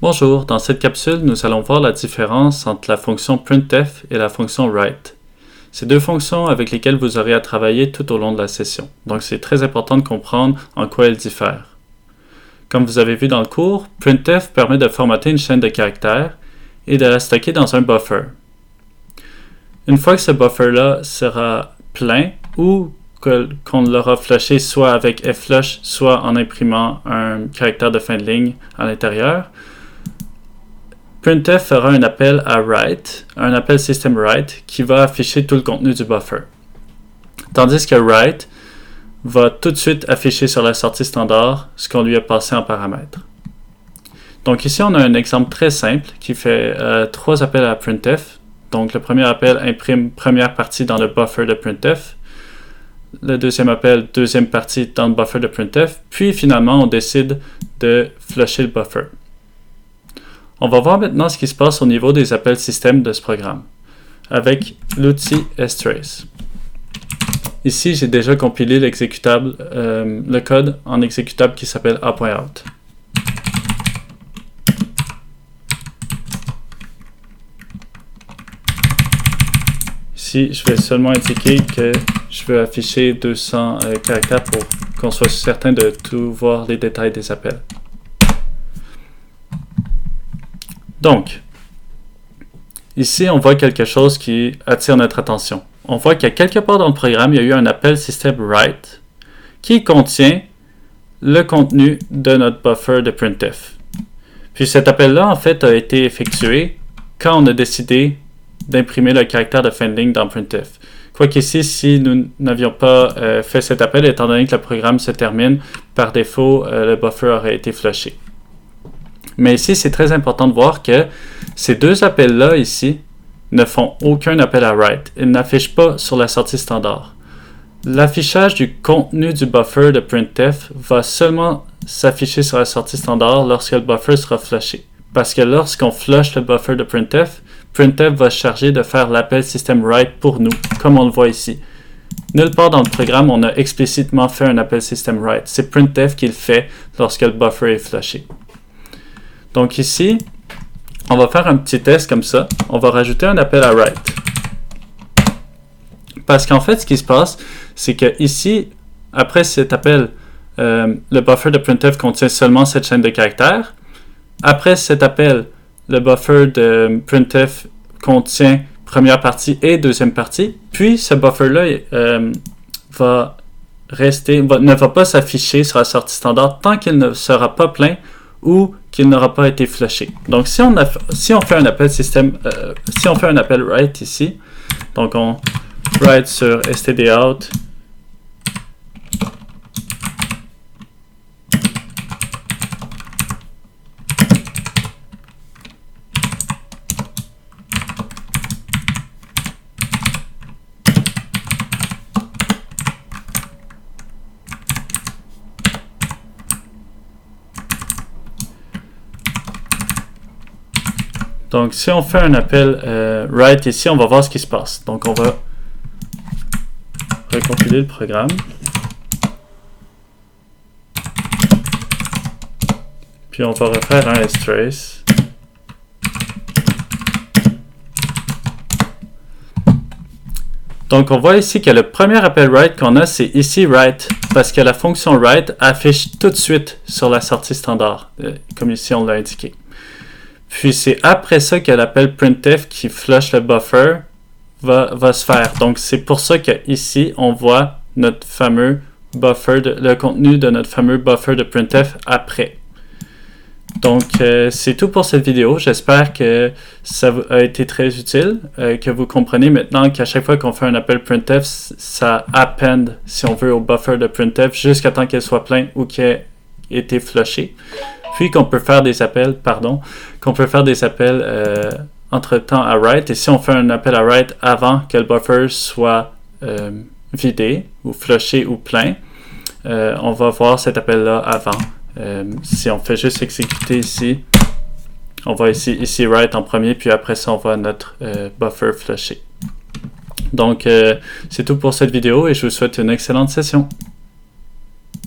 Bonjour, dans cette capsule, nous allons voir la différence entre la fonction printf et la fonction write. C'est deux fonctions avec lesquelles vous aurez à travailler tout au long de la session, donc c'est très important de comprendre en quoi elles diffèrent. Comme vous avez vu dans le cours, printf permet de formater une chaîne de caractères et de la stocker dans un buffer. Une fois que ce buffer-là sera plein ou qu'on l'aura flushé soit avec flush, soit en imprimant un caractère de fin de ligne à l'intérieur, printf fera un appel à write, un appel system write qui va afficher tout le contenu du buffer. Tandis que write va tout de suite afficher sur la sortie standard ce qu'on lui a passé en paramètre. Donc ici, on a un exemple très simple qui fait trois appels à printf. Donc le premier appel imprime première partie dans le buffer de printf. Le deuxième appel, deuxième partie dans le buffer de printf. Puis finalement, on décide de flusher le buffer. On va voir maintenant ce qui se passe au niveau des appels système de ce programme avec l'outil strace. Ici, j'ai déjà compilé l'exécutable, le code en exécutable qui s'appelle a.out. Ici, je vais seulement indiquer que je veux afficher 200 caractères pour qu'on soit certain de tout voir les détails des appels. Donc, ici, on voit quelque chose qui attire notre attention. On voit qu'à quelque part dans le programme, il y a eu un appel system write qui contient le contenu de notre buffer de printf. Puis cet appel-là, en fait, a été effectué quand on a décidé d'imprimer le caractère de fin de ligne dans printf. Quoiqu'ici, si nous n'avions pas fait cet appel, étant donné que le programme se termine, par défaut, le buffer aurait été flushé. Mais ici, c'est très important de voir que ces deux appels-là, ici, ne font aucun appel à write. Ils n'affichent pas sur la sortie standard. L'affichage du contenu du buffer de printf va seulement s'afficher sur la sortie standard lorsque le buffer sera flushé. Parce que lorsqu'on flush le buffer de printf, printf va se charger de faire l'appel system write pour nous, comme on le voit ici. Nulle part dans le programme, on a explicitement fait un appel system write. C'est printf qui le fait lorsque le buffer est flushé. Donc ici, on va faire un petit test comme ça. On va rajouter un appel à write. Parce qu'en fait, ce qui se passe, c'est que ici, après cet appel, le buffer de printf contient seulement cette chaîne de caractères. Après cet appel, le buffer de printf contient première partie et deuxième partie. Puis ce buffer-là ne va pas s'afficher sur la sortie standard tant qu'il ne sera pas plein ou qu'il n'aura pas été flushé. Donc si on fait un appel système, si on fait un appel write ici, donc on write sur stdout Donc, si on fait un appel write ici, on va voir ce qui se passe. Donc, on va recompiler le programme. Puis, on va refaire un strace. Donc, on voit ici que le premier appel write qu'on a, c'est ici write, parce que la fonction write affiche tout de suite sur la sortie standard, comme ici on l'a indiqué. Puis c'est après ça que l'appel printf qui flush le buffer va se faire. Donc c'est pour ça qu'ici on voit notre fameux buffer, le contenu de notre fameux buffer de printf après. Donc c'est tout pour cette vidéo. J'espère que ça a été très utile, que vous comprenez maintenant qu'à chaque fois qu'on fait un appel printf, ça append, si on veut, au buffer de printf jusqu'à temps qu'elle soit plein ou qu'elle ait été flushée. Puis qu'on peut faire des appels, entre-temps à write. Et si on fait un appel à write avant que le buffer soit vidé, ou flushé ou plein, on va voir cet appel-là avant. Si on fait juste exécuter ici, on va ici write en premier, puis après ça, on voit notre buffer flushé. Donc, c'est tout pour cette vidéo et je vous souhaite une excellente session.